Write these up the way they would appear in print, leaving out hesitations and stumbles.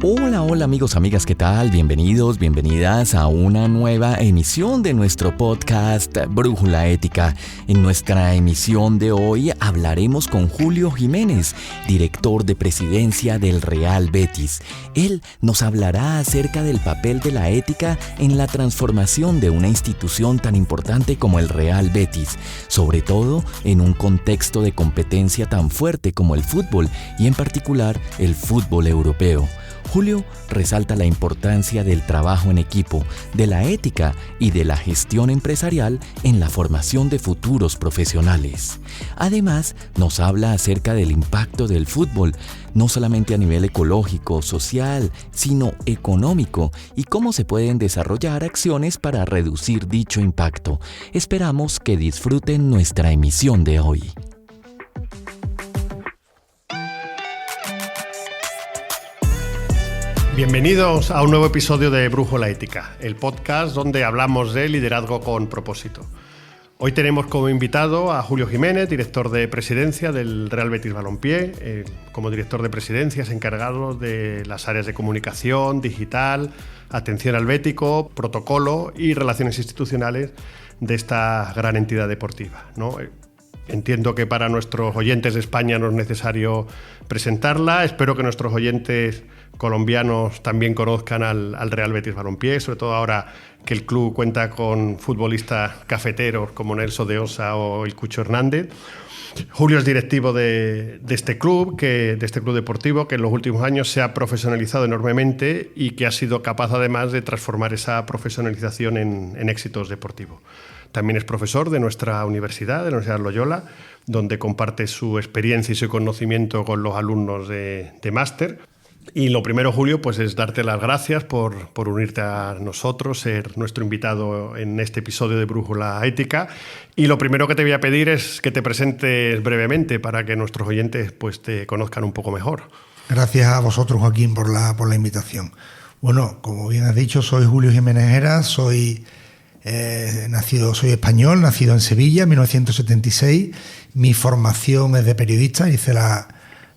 Hola amigos, amigas, ¿qué tal? Bienvenidos, bienvenidas a una nueva emisión de nuestro podcast Brújula Ética. En nuestra emisión de hoy hablaremos con Julio Jiménez, director de presidencia del Real Betis. Él nos hablará acerca del papel de la ética en la transformación de una institución tan importante como el Real Betis, sobre todo en un contexto de competencia tan fuerte como el fútbol y en particular el fútbol europeo. Julio resalta la importancia del trabajo en equipo, de la ética y de la gestión empresarial en la formación de futuros profesionales. Además, nos habla acerca del impacto del fútbol, no solamente a nivel ecológico, social, sino económico, y cómo se pueden desarrollar acciones para reducir dicho impacto. Esperamos que disfruten nuestra emisión de hoy. Bienvenidos a un nuevo episodio de Brújula Ética, el podcast donde hablamos de liderazgo con propósito. Hoy tenemos como invitado a Julio Jiménez, director de presidencia del Real Betis Balompié. Como director de presidencia es encargado de las áreas de comunicación, digital, atención al bético, protocolo y relaciones institucionales de esta gran entidad deportiva, ¿no? Entiendo que para nuestros oyentes de España no es necesario presentarla. Espero que nuestros oyentes colombianos también conozcan al Real Betis Balompié, sobre todo ahora que el club cuenta con futbolistas cafeteros como Nelson de Osa o el Cucho Hernández. Julio es directivo de este club deportivo que en los últimos años se ha profesionalizado enormemente y que ha sido capaz además de transformar esa profesionalización en éxitos deportivos. También es profesor de nuestra universidad, de la Universidad Loyola, donde comparte su experiencia y su conocimiento con los alumnos de máster. Y lo primero, Julio, pues es darte las gracias por unirte a nosotros, ser nuestro invitado en este episodio de Brújula Ética. Y lo primero que te voy a pedir es que te presentes brevemente para que nuestros oyentes pues, te conozcan un poco mejor. Gracias a vosotros, Joaquín, por la invitación. Bueno, como bien has dicho, soy Julio Jiménez Heras, soy español, nacido en Sevilla en 1976. Mi formación es de periodista, hice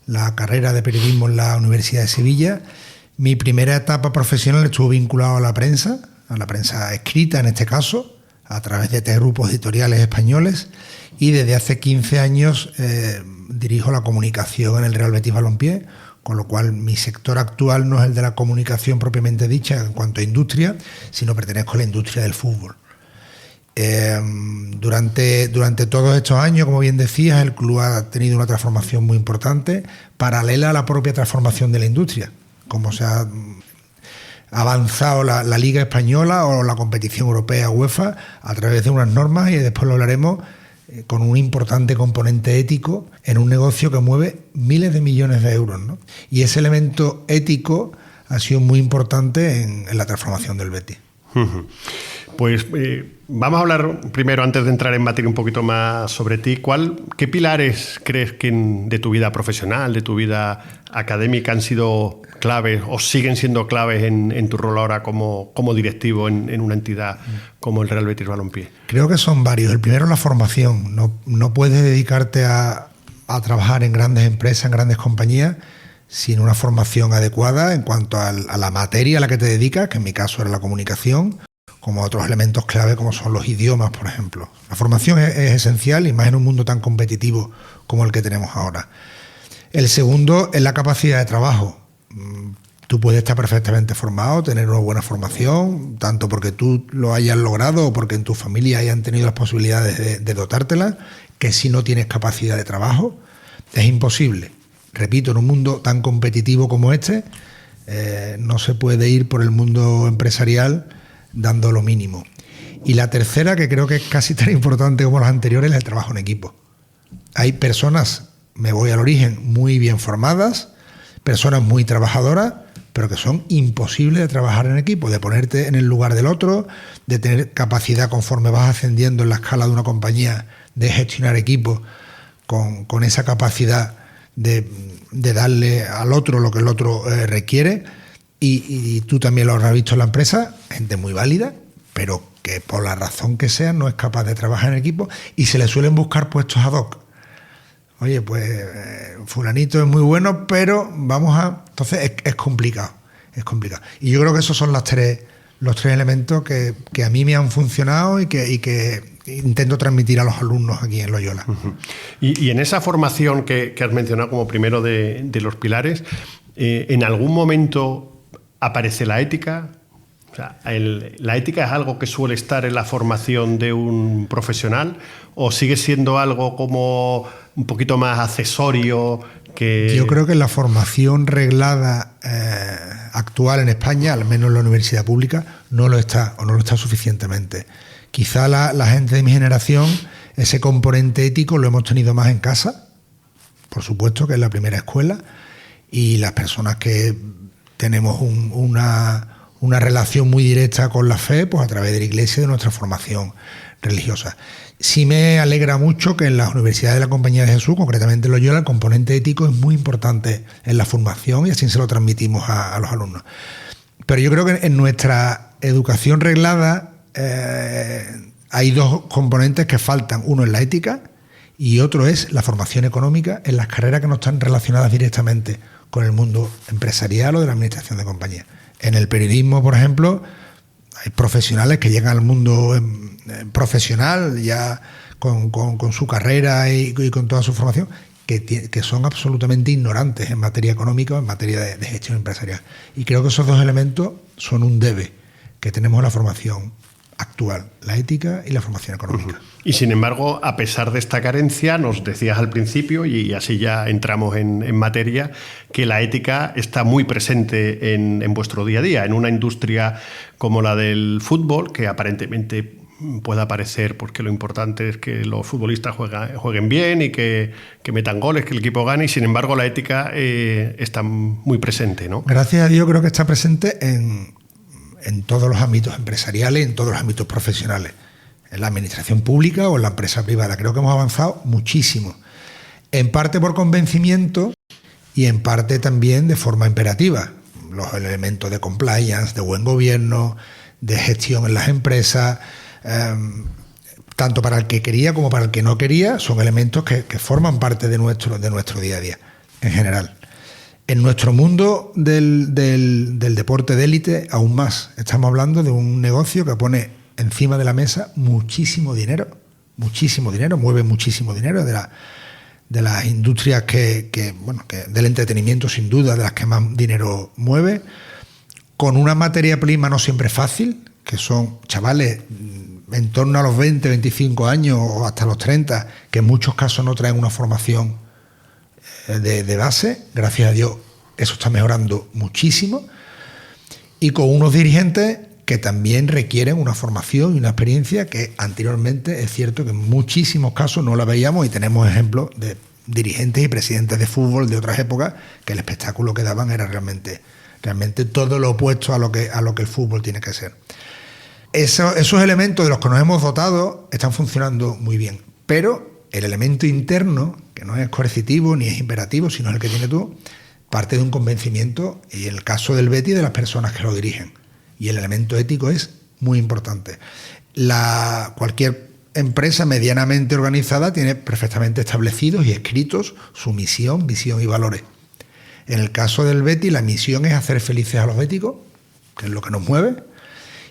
la carrera de periodismo en la Universidad de Sevilla. Mi primera etapa profesional estuvo vinculado a la prensa escrita en este caso, a través de 3 grupos editoriales españoles, y desde hace 15 años dirijo la comunicación en el Real Betis Balompié, con lo cual mi sector actual no es el de la comunicación propiamente dicha en cuanto a industria, sino pertenezco a la industria del fútbol. Durante todos estos años, como bien decías, el club ha tenido una transformación muy importante, paralela a la propia transformación de la industria, como se ha avanzado la Liga Española o la competición europea UEFA a través de unas normas, y después lo hablaremos, con un importante componente ético en un negocio que mueve miles de millones de euros, ¿no? Y ese elemento ético ha sido muy importante en la transformación del Betis. Pues vamos a hablar primero, antes de entrar en materia un poquito más sobre ti. ¿Qué pilares crees que de tu vida profesional, de tu vida académica han sido claves o siguen siendo claves en tu rol ahora como directivo en una entidad como el Real Betis Balompié? Creo que son varios. El primero, la formación. No puedes dedicarte a trabajar en grandes empresas, en grandes compañías, sin una formación adecuada en cuanto a la materia a la que te dedicas, que en mi caso era la comunicación, como otros elementos clave como son los idiomas, por ejemplo. La formación es esencial, y más en un mundo tan competitivo como el que tenemos ahora. El segundo es la capacidad de trabajo. Tú puedes estar perfectamente formado, tener una buena formación, tanto porque tú lo hayas logrado o porque en tu familia hayan tenido las posibilidades de dotártela, que si no tienes capacidad de trabajo, es imposible. Repito, en un mundo tan competitivo como este, no se puede ir por el mundo empresarial dando lo mínimo. Y la tercera, que creo que es casi tan importante como las anteriores, es el trabajo en equipo. Hay personas, me voy al origen, muy bien formadas, personas muy trabajadoras, pero que son imposibles de trabajar en equipo, de ponerte en el lugar del otro, de tener capacidad conforme vas ascendiendo en la escala de una compañía, de gestionar equipos con esa capacidad de darle al otro lo que el otro requiere. Y tú también lo habrás visto en la empresa, gente muy válida, pero que por la razón que sea no es capaz de trabajar en equipo, y se le suelen buscar puestos ad hoc. oye, pues fulanito es muy bueno, pero vamos a... Entonces es complicado, es complicado. Y yo creo que esos son los tres elementos que a mí me han funcionado y que intento transmitir a los alumnos aquí en Loyola. Uh-huh. Y en esa formación que has mencionado como primero de los pilares, ¿en algún momento aparece la ética? O sea, ¿la ética es algo que suele estar en la formación de un profesional o sigue siendo algo como un poquito más accesorio? Yo creo que en la formación reglada actual en España, al menos en la universidad pública, no lo está suficientemente. Quizá la gente de mi generación, ese componente ético lo hemos tenido más en casa, por supuesto, que es la primera escuela, y las personas que tenemos una relación muy directa con la fe, pues a través de la Iglesia y de nuestra formación religiosa. Sí me alegra mucho que en las universidades de la Compañía de Jesús, concretamente en Loyola, el componente ético es muy importante en la formación y así se lo transmitimos a los alumnos. Pero yo creo que en nuestra educación reglada hay dos componentes que faltan. Uno es la ética y otro es la formación económica en las carreras que no están relacionadas directamente con el mundo empresarial o de la administración de compañía. En el periodismo, por ejemplo, hay profesionales que llegan al mundo profesional ya con su carrera y con toda su formación que son absolutamente ignorantes en materia económica o en materia de gestión empresarial. Y creo que esos dos elementos son un debe que tenemos en la formación actual, la ética y la formación económica. Uh-huh. Y sin embargo, a pesar de esta carencia, nos decías al principio, y así ya entramos en materia, que la ética está muy presente en vuestro día a día, en una industria como la del fútbol, que aparentemente pueda parecer porque lo importante es que los futbolistas jueguen bien y que metan goles, que el equipo gane, y sin embargo la ética está muy presente, ¿no? Gracias a Dios creo que está presente en todos los ámbitos empresariales, en todos los ámbitos profesionales, en la administración pública o en la empresa privada. Creo que hemos avanzado muchísimo, en parte por convencimiento y en parte también de forma imperativa. Los elementos de compliance, de buen gobierno, de gestión en las empresas, tanto para el que quería como para el que no quería, son elementos que forman parte de nuestro día a día, en general. En nuestro mundo del deporte de élite, aún más. Estamos hablando de un negocio que pone encima de la mesa muchísimo dinero, mueve muchísimo dinero de las industrias que del entretenimiento, sin duda, de las que más dinero mueve, con una materia prima no siempre fácil, que son chavales en torno a los 20, 25 años o hasta los 30, que en muchos casos no traen una formación de base. Gracias a Dios eso está mejorando muchísimo, y con unos dirigentes que también requieren una formación y una experiencia que anteriormente es cierto que en muchísimos casos no la veíamos, y tenemos ejemplos de dirigentes y presidentes de fútbol de otras épocas que el espectáculo que daban era realmente todo lo opuesto a lo que el fútbol tiene que ser. Esos elementos de los que nos hemos dotado están funcionando muy bien, pero el elemento interno, que no es coercitivo ni es imperativo, sino el que tienes tú, parte de un convencimiento, y en el caso del Betis, de las personas que lo dirigen. Y el elemento ético es muy importante. Cualquier empresa medianamente organizada tiene perfectamente establecidos y escritos su misión, visión y valores. En el caso del Betis, la misión es hacer felices a los béticos, que es lo que nos mueve,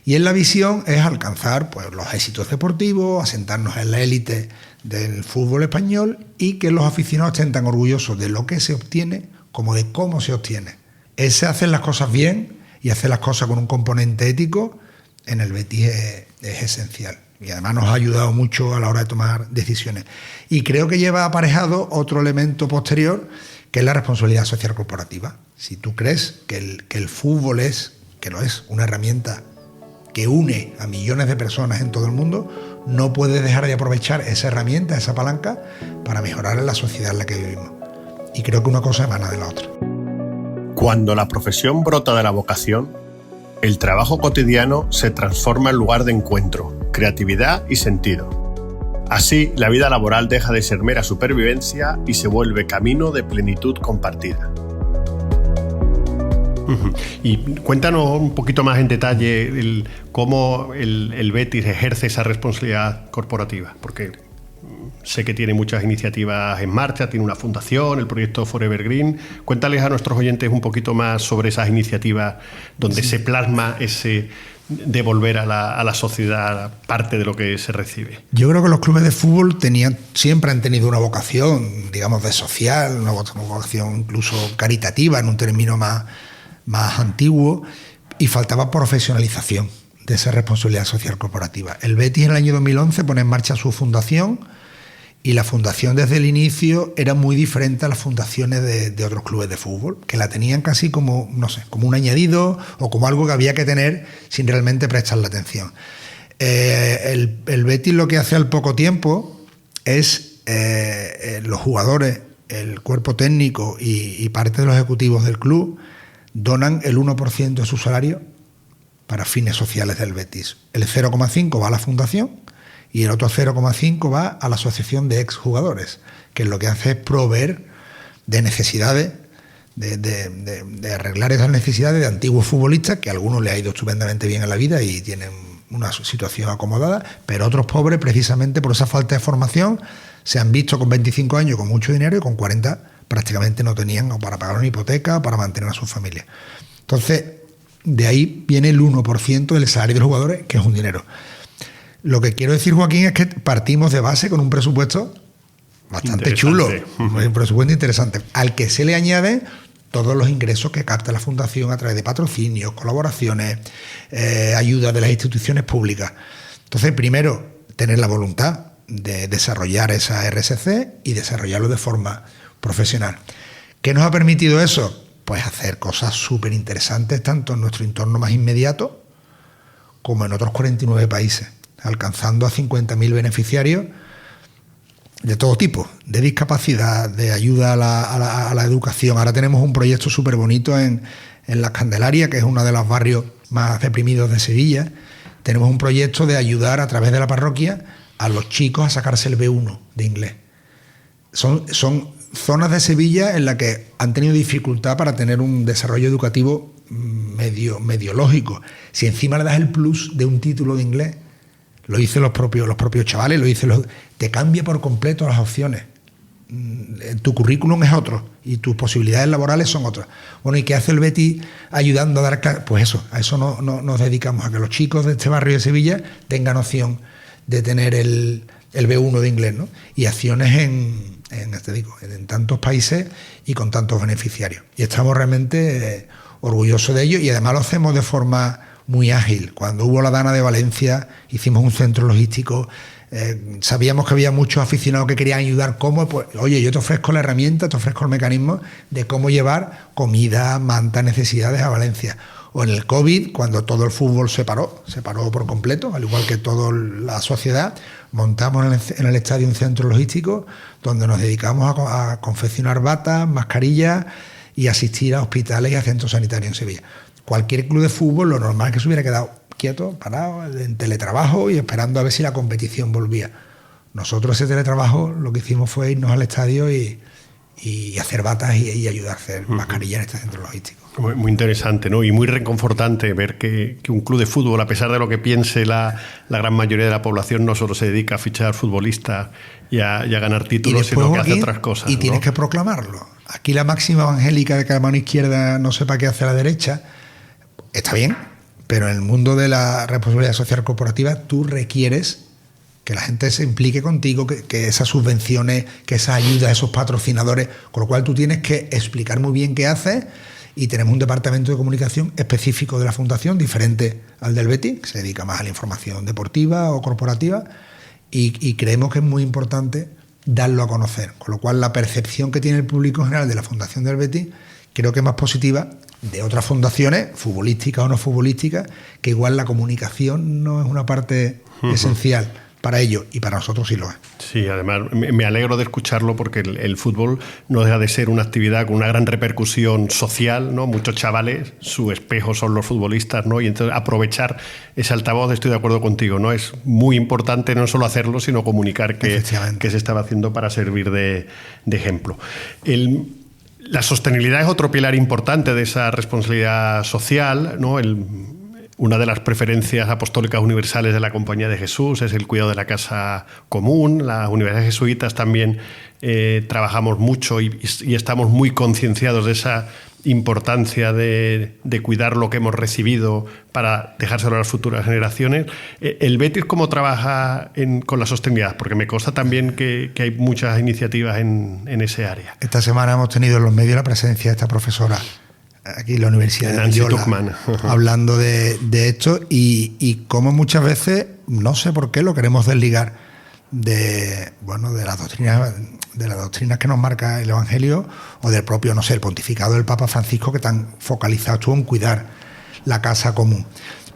y en la visión es alcanzar pues, los éxitos deportivos, asentarnos en la élite del fútbol español y que los aficionados estén tan orgullosos de lo que se obtiene como de cómo se obtiene. Ese hacer las cosas bien y hacer las cosas con un componente ético en el Betis es esencial. Y además nos ha ayudado mucho a la hora de tomar decisiones. Y creo que lleva aparejado otro elemento posterior, que es la responsabilidad social corporativa. Si tú crees que el fútbol es una herramienta que une a millones de personas en todo el mundo, no puedes dejar de aprovechar esa herramienta, esa palanca, para mejorar en la sociedad en la que vivimos. Y creo que una cosa emana de la otra. Cuando la profesión brota de la vocación, el trabajo cotidiano se transforma en lugar de encuentro, creatividad y sentido. Así, la vida laboral deja de ser mera supervivencia y se vuelve camino de plenitud compartida. Y cuéntanos un poquito más en detalle cómo el Betis ejerce esa responsabilidad corporativa, porque sé que tiene muchas iniciativas en marcha, tiene una fundación, el proyecto Forever Green. Cuéntales a nuestros oyentes un poquito más sobre esas iniciativas donde se plasma ese devolver a la sociedad parte de lo que se recibe. Yo creo que los clubes de fútbol siempre han tenido una vocación, digamos, de social, una vocación incluso caritativa, en un término más antiguo, y faltaba profesionalización de esa responsabilidad social corporativa. El Betis en el año 2011 pone en marcha su fundación, y la fundación desde el inicio era muy diferente a las fundaciones de otros clubes de fútbol, que la tenían casi como, no sé, como un añadido o como algo que había que tener sin realmente prestarle atención. El Betis lo que hace al poco tiempo es los jugadores, el cuerpo técnico y parte de los ejecutivos del club donan el 1% de su salario para fines sociales del Betis. El 0,5 va a la fundación y el otro 0,5 va a la asociación de exjugadores, que lo que hace es proveer de necesidades, de arreglar esas necesidades de antiguos futbolistas, que a algunos les ha ido estupendamente bien en la vida y tienen una situación acomodada, pero otros pobres, precisamente por esa falta de formación, se han visto con 25 años con mucho dinero y con 40 prácticamente no tenían o para pagar una hipoteca o para mantener a su familia. Entonces, de ahí viene el 1% del salario de los jugadores, que es un dinero. Lo que quiero decir, Joaquín, es que partimos de base con un presupuesto bastante chulo, un presupuesto interesante, al que se le añaden todos los ingresos que capta la fundación a través de patrocinios, colaboraciones, ayuda de las instituciones públicas. Entonces, primero, tener la voluntad de desarrollar esa RSC y desarrollarlo de forma profesional. ¿Qué nos ha permitido eso? Pues hacer cosas súper interesantes, tanto en nuestro entorno más inmediato como en otros 49 países, alcanzando a 50.000 beneficiarios de todo tipo, de discapacidad, de ayuda a la educación. Ahora tenemos un proyecto súper bonito en La Candelaria, que es uno de los barrios más deprimidos de Sevilla. Tenemos un proyecto de ayudar a través de la parroquia a los chicos a sacarse el B1 de inglés. Son zonas de Sevilla en las que han tenido dificultad para tener un desarrollo educativo medio lógico. Si encima le das el plus de un título de inglés, lo dicen los propios chavales, te cambia por completo las opciones. Tu currículum es otro y tus posibilidades laborales son otras. Bueno, ¿y qué hace el Betis ayudando a dar clases? Pues eso, a eso nos dedicamos, a que los chicos de este barrio de Sevilla tengan opción de tener el B1 de inglés, ¿no? Y acciones en tantos países y con tantos beneficiarios. Y estamos realmente orgullosos de ello, y además lo hacemos de forma muy ágil. Cuando hubo la Dana de Valencia, hicimos un centro logístico. Sabíamos que había muchos aficionados que querían ayudar. ¿Cómo? Pues, oye, yo te ofrezco la herramienta, te ofrezco el mecanismo de cómo llevar comida, mantas, necesidades a Valencia. O en el COVID, cuando todo el fútbol se paró por completo, al igual que toda la sociedad, montamos en el estadio un centro logístico donde nos dedicamos a confeccionar batas, mascarillas y asistir a hospitales y a centros sanitarios en Sevilla. Cualquier club de fútbol, lo normal es que se hubiera quedado quieto, parado, en teletrabajo y esperando a ver si la competición volvía. Nosotros ese teletrabajo lo que hicimos fue irnos al estadio y hacer batas y ayudar a hacer mascarillas en este centro logístico. Muy interesante, ¿no? Y muy reconfortante ver que un club de fútbol, a pesar de lo que piense la gran mayoría de la población, no solo se dedica a fichar futbolistas y a ganar títulos, después, sino que hace otras cosas. Y tienes que proclamarlo. Aquí la máxima evangélica de que la mano izquierda no sepa qué hace la derecha está bien, pero en el mundo de la responsabilidad social corporativa tú requieres que la gente se implique contigo, que esas subvenciones, que esas ayudas, esos patrocinadores, con lo cual tú tienes que explicar muy bien qué haces, y tenemos un departamento de comunicación específico de la fundación, diferente al del Betis, que se dedica más a la información deportiva o corporativa, y creemos que es muy importante darlo a conocer, con lo cual la percepción que tiene el público en general de la fundación del Betis creo que es más positiva de otras fundaciones, futbolísticas o no futbolísticas, que igual la comunicación no es una parte esencial para ellos, y para nosotros sí lo es. Sí, además me alegro de escucharlo, porque el fútbol no deja de ser una actividad con una gran repercusión social, ¿no? Muchos chavales, su espejo son los futbolistas, ¿no? Y entonces aprovechar ese altavoz, estoy de acuerdo contigo, ¿no? Es muy importante no solo hacerlo, sino comunicar que se estaba haciendo para servir de ejemplo. La sostenibilidad es otro pilar importante de esa responsabilidad social, ¿no? una de las preferencias apostólicas universales de la Compañía de Jesús es el cuidado de la casa común. Las universidades jesuitas también trabajamos mucho y estamos muy concienciados de esa importancia de cuidar lo que hemos recibido para dejárselo a las futuras generaciones. ¿El Betis cómo trabaja con la sostenibilidad? Porque me consta también que hay muchas iniciativas en ese área. Esta semana hemos tenido en los medios la presencia de esta profesora aquí en la Universidad de Loyola, hablando de esto y cómo muchas veces, no sé por qué, lo queremos desligar de las doctrinas que nos marca el Evangelio o del propio, el pontificado del Papa Francisco, que tan focalizado estuvo en cuidar la casa común.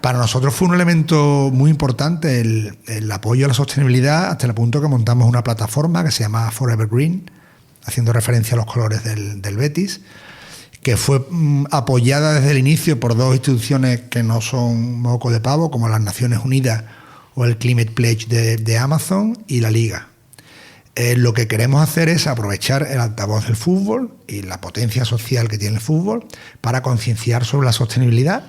Para nosotros fue un elemento muy importante el apoyo a la sostenibilidad, hasta el punto que montamos una plataforma que se llama Forever Green, haciendo referencia a los colores del Betis, que fue apoyada desde el inicio por dos instituciones que no son moco de pavo, como las Naciones Unidas o el Climate Pledge de Amazon y la Liga. Lo que queremos hacer es aprovechar el altavoz del fútbol y la potencia social que tiene el fútbol para concienciar sobre la sostenibilidad,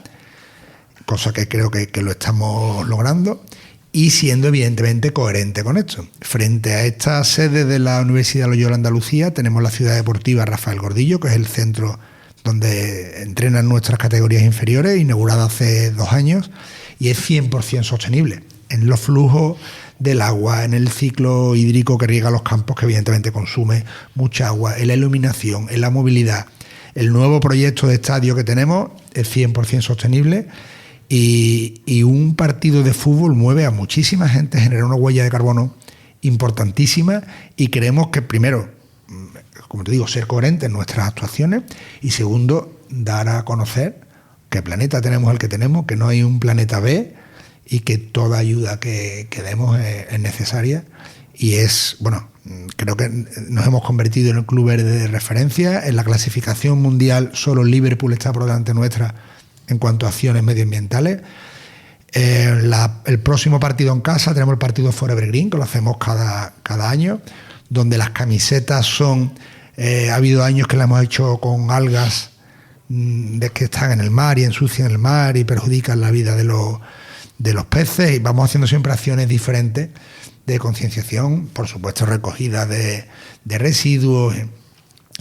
cosa que creo que lo estamos logrando, y siendo evidentemente coherente con esto. Frente a esta sede de la Universidad Loyola Andalucía tenemos la ciudad deportiva Rafael Gordillo, que es el centro donde entrenan nuestras categorías inferiores, inaugurada hace 2 años, y es 100% sostenible en los flujos del agua, en el ciclo hídrico que riega los campos, que evidentemente consume mucha agua, en la iluminación, en la movilidad. El nuevo proyecto de estadio que tenemos es 100% sostenible y un partido de fútbol mueve a muchísima gente, genera una huella de carbono importantísima y creemos que, primero, como te digo, ser coherente en nuestras actuaciones y, segundo, dar a conocer qué planeta tenemos el que tenemos, que no hay un planeta B y que toda ayuda que demos es necesaria y creo que nos hemos convertido en el club verde de referencia. En la clasificación mundial solo Liverpool está por delante nuestra en cuanto a acciones medioambientales. El próximo partido en casa tenemos el partido Forever Green, que lo hacemos cada año, donde las camisetas son... ha habido años que la hemos hecho con algas que están en el mar y ensucian el mar y perjudican la vida de los peces, y vamos haciendo siempre acciones diferentes de concienciación, por supuesto recogida de residuos,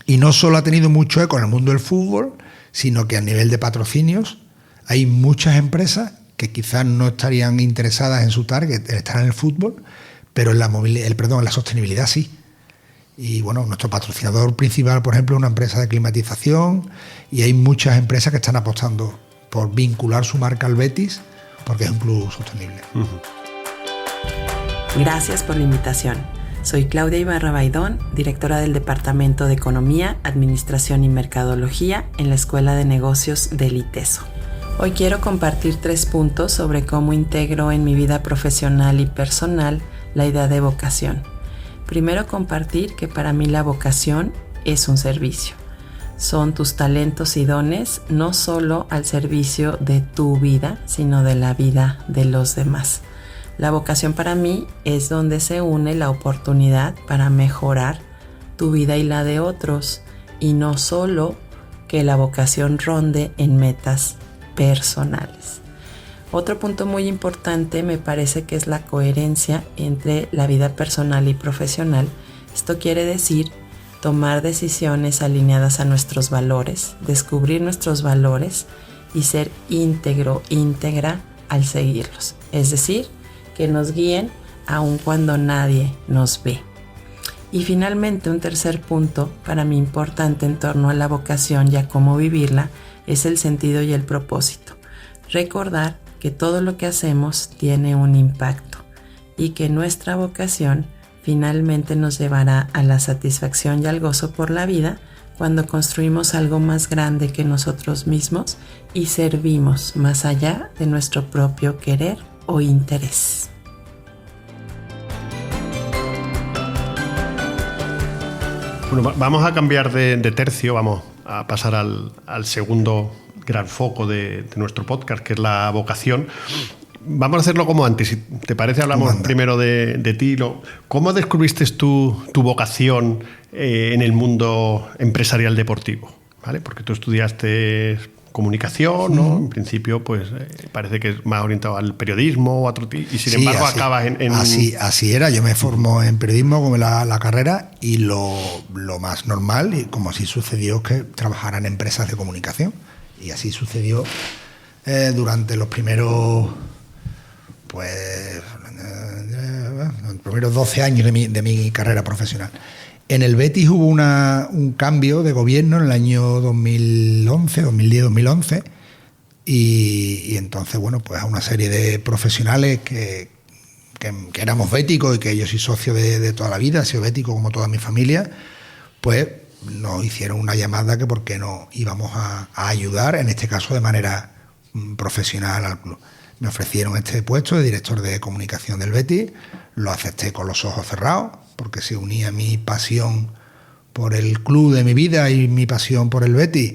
y no solo ha tenido mucho eco en el mundo del fútbol, sino que a nivel de patrocinios hay muchas empresas que quizás no estarían interesadas en su target en estar en el fútbol, pero en la sostenibilidad sí. Y nuestro patrocinador principal, por ejemplo, es una empresa de climatización, y hay muchas empresas que están apostando por vincular su marca al Betis porque es un club sostenible. Gracias por la invitación. Soy Claudia Ibarra Baidón, directora del Departamento de Economía, Administración y Mercadología en la Escuela de Negocios del ITESO. Hoy quiero compartir 3 puntos sobre cómo integro en mi vida profesional y personal la idea de vocación. Primero, compartir que para mí la vocación es un servicio. Son tus talentos y dones no solo al servicio de tu vida, sino de la vida de los demás. La vocación para mí es donde se une la oportunidad para mejorar tu vida y la de otros, y no solo que la vocación ronde en metas personales. Otro punto muy importante me parece que es la coherencia entre la vida personal y profesional. Esto quiere decir tomar decisiones alineadas a nuestros valores, descubrir nuestros valores y ser íntegra al seguirlos. Es decir, que nos guíen aun cuando nadie nos ve. Y finalmente, un tercer punto para mí importante en torno a la vocación y a cómo vivirla es el sentido y el propósito. Recordar que todo lo que hacemos tiene un impacto y que nuestra vocación finalmente nos llevará a la satisfacción y al gozo por la vida cuando construimos algo más grande que nosotros mismos y servimos más allá de nuestro propio querer o interés. Bueno, vamos a cambiar de tercio, vamos a pasar al segundo gran foco de nuestro podcast, que es la vocación. Vamos a hacerlo como antes, si te parece, hablamos primero de ti. ¿Cómo descubriste tu vocación en el mundo empresarial deportivo? ¿Vale? Porque tú estudiaste comunicación, ¿no? En principio, pues parece que es más orientado al periodismo o a otro tipo, y sin embargo acabas en... Así era, yo me formo en periodismo como la carrera, y lo más normal, y como así sucedió, es que trabajara en empresas de comunicación, y así sucedió durante los primeros... los primeros 12 años de mi carrera profesional. En el Betis hubo un cambio de gobierno en el año 2011, 2010, 2011, y entonces, bueno, pues a una serie de profesionales que éramos béticos, y que yo soy socio de toda la vida, he sido bético como toda mi familia, pues nos hicieron una llamada que por qué no íbamos a ayudar, en este caso de manera profesional, al club. Me ofrecieron este puesto de director de comunicación del Betis, lo acepté con los ojos cerrados, porque se unía mi pasión por el club de mi vida y mi pasión por el Betis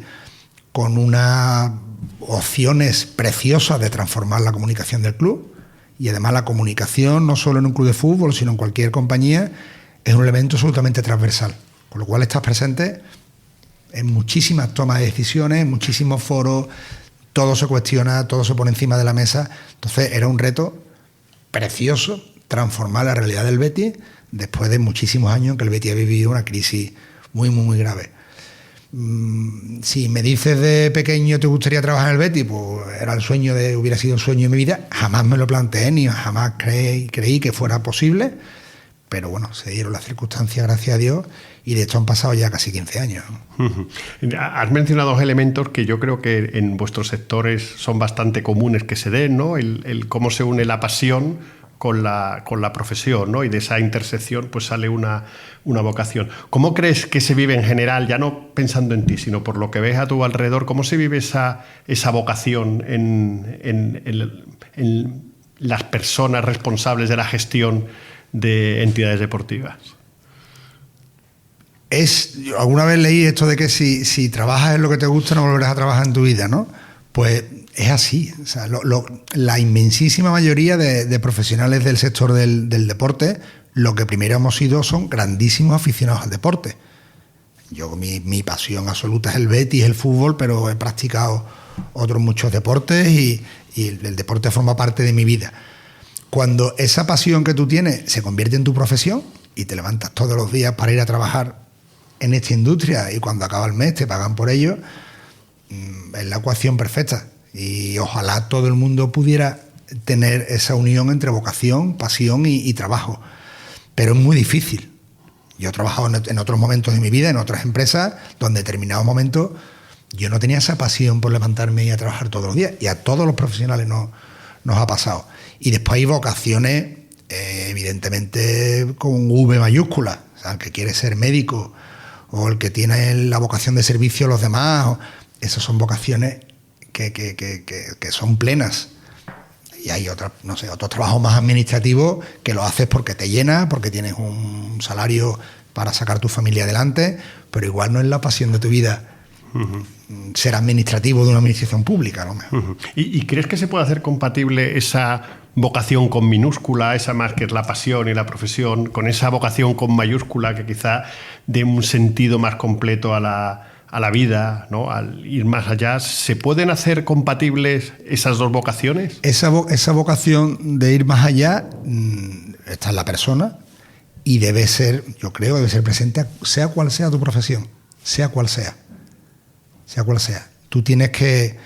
con unas opciones preciosas de transformar la comunicación del club. Y además la comunicación, no solo en un club de fútbol, sino en cualquier compañía, es un elemento absolutamente transversal, con lo cual estás presente en muchísimas tomas de decisiones, en muchísimos foros, todo se cuestiona, todo se pone encima de la mesa. Entonces era un reto precioso transformar la realidad del Betis después de muchísimos años en que el Betis ha vivido una crisis muy, muy, muy grave. Si me dices de pequeño te gustaría trabajar en el Betis, pues hubiera sido el sueño de mi vida. Jamás me lo planteé, ni jamás creí que fuera posible, pero bueno, se dieron las circunstancias, gracias a Dios, y de esto han pasado ya casi 15 años. Has mencionado dos elementos que yo creo que en vuestros sectores son bastante comunes que se den, ¿no? El cómo se une la pasión con la profesión, ¿no? Y de esa intersección pues sale una vocación. ¿Cómo crees que se vive en general, ya no pensando en ti, sino por lo que ves a tu alrededor, cómo se vive esa vocación en las personas responsables de la gestión de entidades deportivas? Yo alguna vez leí esto de que si trabajas en lo que te gusta no volverás a trabajar en tu vida, ¿no? Pues es así. O sea, la inmensísima mayoría de profesionales del sector del deporte, lo que primero hemos sido son grandísimos aficionados al deporte. Yo, mi pasión absoluta es el Betis, el fútbol, pero he practicado otros muchos deportes y el deporte forma parte de mi vida. Cuando esa pasión que tú tienes se convierte en tu profesión y te levantas todos los días para ir a trabajar en esta industria, y cuando acaba el mes te pagan por ello, es la ecuación perfecta. Y ojalá todo el mundo pudiera tener esa unión entre vocación, pasión y trabajo. Pero es muy difícil. Yo he trabajado en otros momentos de mi vida, en otras empresas, donde en determinados momentos yo no tenía esa pasión por levantarme y ir a trabajar todos los días. Y a todos los profesionales nos ha pasado. Y después hay vocaciones, evidentemente, con V mayúscula. O sea, el que quiere ser médico o el que tiene la vocación de servicio a los demás. Esas son vocaciones que son plenas. Y hay otros trabajos más administrativos que lo haces porque te llena, porque tienes un salario para sacar tu familia adelante, pero igual no es la pasión de tu vida. Ser administrativo de una administración pública, ¿no? ¿Y crees que se puede hacer compatible esa vocación con minúscula, esa más que es la pasión y la profesión, con esa vocación con mayúscula que quizá dé un sentido más completo a la vida, ¿no? Al ir más allá? ¿Se pueden hacer compatibles esas dos vocaciones? Esa vocación de ir más allá está en la persona y debe ser presente, sea cual sea tu profesión, sea cual sea. Tú tienes que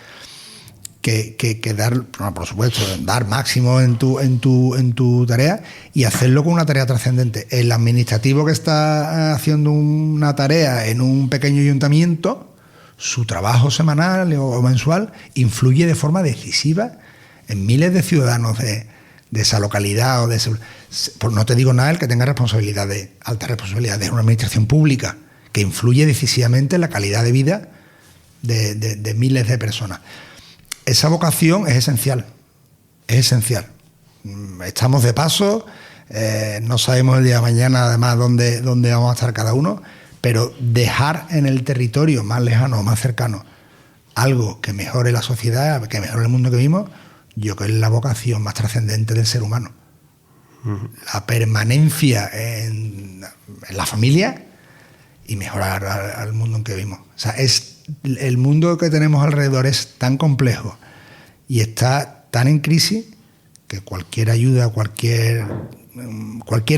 dar, por supuesto, dar máximo en tu tarea y hacerlo con una tarea trascendente. El administrativo que está haciendo una tarea en un pequeño ayuntamiento, su trabajo semanal o mensual influye de forma decisiva en miles de ciudadanos de esa localidad. No te digo nada el que tenga alta responsabilidad de una administración pública, que influye decisivamente en la calidad de vida de miles de personas. Esa vocación es esencial. Estamos de paso, no sabemos el día de mañana además dónde vamos a estar cada uno, pero dejar en el territorio más lejano o más cercano algo que mejore la sociedad, que mejore el mundo que vivimos, yo creo que es la vocación más trascendente del ser humano. La permanencia en la familia y mejorar al mundo en que vivimos. O sea, es el mundo que tenemos alrededor es tan complejo y está tan en crisis que cualquier ayuda, cualquier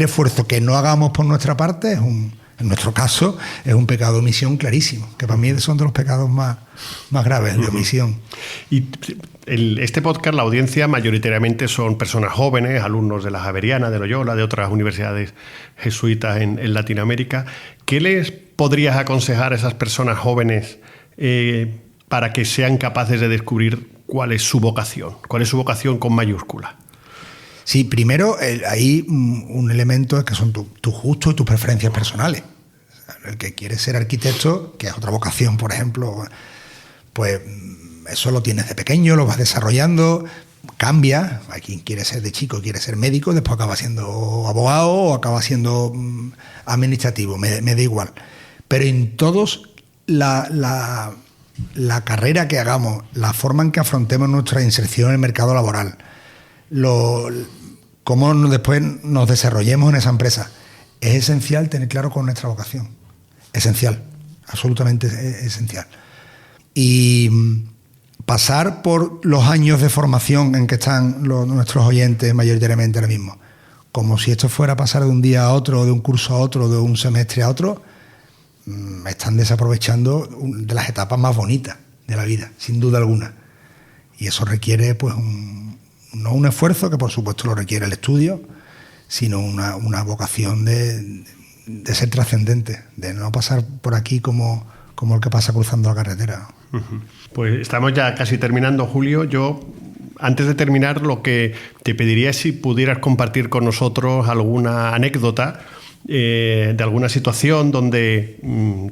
esfuerzo que no hagamos por nuestra parte en nuestro caso, es un pecado de omisión clarísimo, que para mí son de los pecados más graves de omisión. Y este podcast, la audiencia mayoritariamente son personas jóvenes, alumnos de la Javeriana, de Loyola, de otras universidades jesuitas en Latinoamérica. ¿Qué les podrías aconsejar a esas personas jóvenes para que sean capaces de descubrir cuál es su vocación? ¿Cuál es su vocación con mayúscula? Sí, primero hay un elemento que son tus gustos y tus preferencias personales. El que quiere ser arquitecto, que es otra vocación, por ejemplo, pues eso lo tienes de pequeño, lo vas desarrollando, cambia. Hay quien quiere ser de chico, quiere ser médico, después acaba siendo abogado o acaba siendo administrativo, me da igual. Pero en todos la carrera que hagamos, la forma en que afrontemos nuestra inserción en el mercado laboral, cómo después nos desarrollemos en esa empresa, es esencial tener claro con nuestra vocación. Esencial, absolutamente esencial. Y pasar por los años de formación en que están nuestros oyentes mayoritariamente ahora mismo, como si esto fuera a pasar de un día a otro, de un curso a otro, de un semestre a otro, están desaprovechando de las etapas más bonitas de la vida, sin duda alguna. Y eso requiere pues no un esfuerzo, que por supuesto lo requiere el estudio, sino una vocación de ser trascendente, de no pasar por aquí como el que pasa cruzando la carretera. Pues estamos ya casi terminando, Julio. Yo, antes de terminar, lo que te pediría es si pudieras compartir con nosotros alguna anécdota de alguna situación donde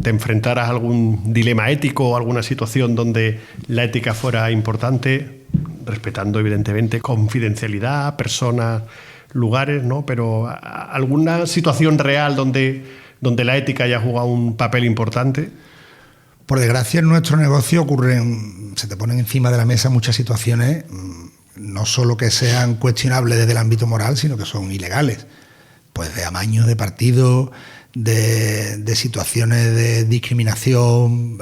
te enfrentaras a algún dilema ético o alguna situación donde la ética fuera importante, respetando evidentemente confidencialidad, personas, lugares, ¿no? Pero alguna situación real donde la ética haya jugado un papel importante. Por desgracia, en nuestro negocio se te ponen encima de la mesa muchas situaciones, no solo que sean cuestionables desde el ámbito moral, sino que son ilegales. Pues de amaños de partido, de situaciones de discriminación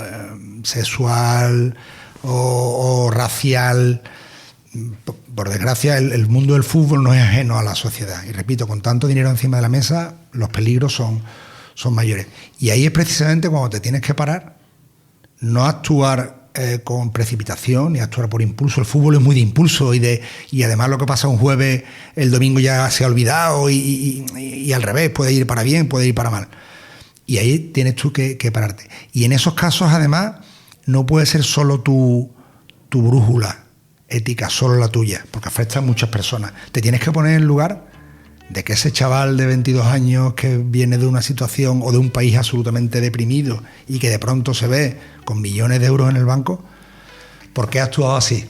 sexual o racial. Por desgracia, el mundo del fútbol no es ajeno a la sociedad. Y repito, con tanto dinero encima de la mesa, los peligros son mayores. Y ahí es precisamente cuando te tienes que parar, no actuar con precipitación ni actuar por impulso. El fútbol es muy de impulso y además lo que pasa un jueves, el domingo ya se ha olvidado y al revés, puede ir para bien, puede ir para mal. Y ahí tienes tú que pararte. Y en esos casos, además, no puede ser solo tu brújula ética, solo la tuya, porque afecta a muchas personas. Te tienes que poner en el lugar de que ese chaval de 22 años que viene de una situación o de un país absolutamente deprimido y que de pronto se ve con millones de euros en el banco, ¿por qué ha actuado así?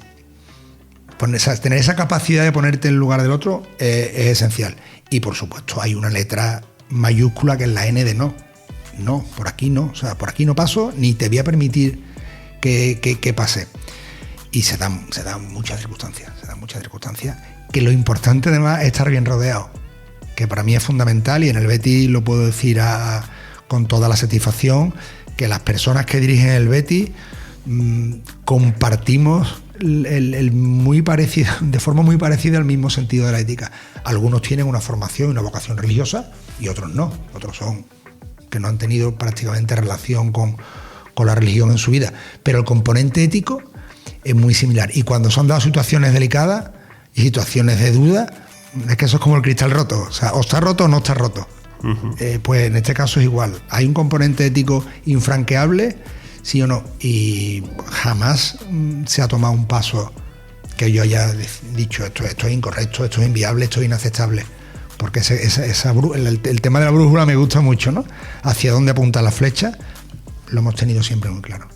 Tener esa capacidad de ponerte en el lugar del otro es esencial. Y por supuesto hay una letra mayúscula que es la N de no. No, por aquí no. O sea, por aquí no paso ni te voy a permitir que pase. Y se dan muchas circunstancias, que lo importante además es estar bien rodeado, que para mí es fundamental, y en el Betis lo puedo decir con toda la satisfacción, que las personas que dirigen el Betis compartimos muy parecido, de forma muy parecida el mismo sentido de la ética. Algunos tienen una formación y una vocación religiosa y otros no, otros son que no han tenido prácticamente relación con la religión en su vida, pero el componente ético es muy similar. Y cuando son dadas situaciones delicadas y situaciones de duda, es que eso es como el cristal roto. O sea, o está roto o no está roto. Pues en este caso es igual. Hay un componente ético infranqueable, sí o no. Y jamás se ha tomado un paso que yo haya dicho esto es incorrecto, esto es inviable, esto es inaceptable. Porque el tema de la brújula me gusta mucho, ¿no? Hacia dónde apunta la flecha, lo hemos tenido siempre muy claro.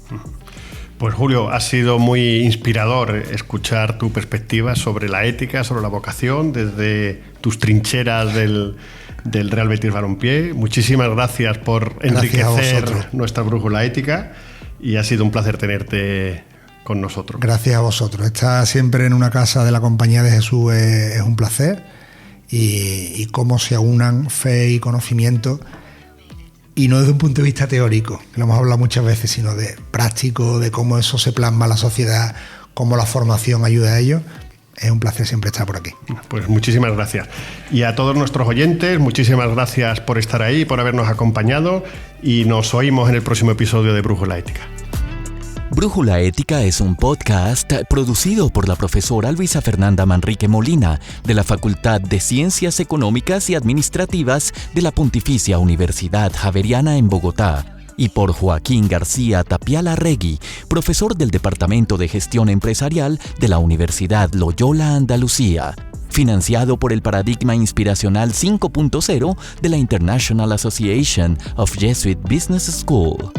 Pues Julio, ha sido muy inspirador escuchar tu perspectiva sobre la ética, sobre la vocación, desde tus trincheras del Real Betis Balompié. Muchísimas gracias por enriquecer nuestra brújula ética y ha sido un placer tenerte con nosotros. Gracias a vosotros. Estar siempre en una casa de la Compañía de Jesús es un placer y cómo se aunan fe y conocimiento y no desde un punto de vista teórico, que lo hemos hablado muchas veces, sino de práctico, de cómo eso se plasma en la sociedad, cómo la formación ayuda a ello. Es un placer siempre estar por aquí. Pues muchísimas gracias. Y a todos nuestros oyentes, muchísimas gracias por estar ahí, por habernos acompañado, y nos oímos en el próximo episodio de Brújula Ética. Brújula Ética es un podcast producido por la profesora Luisa Fernanda Manrique Molina de la Facultad de Ciencias Económicas y Administrativas de la Pontificia Universidad Javeriana en Bogotá y por Joaquín García Tapiala Regui, profesor del Departamento de Gestión Empresarial de la Universidad Loyola Andalucía, financiado por el Paradigma Inspiracional 5.0 de la International Association of Jesuit Business School.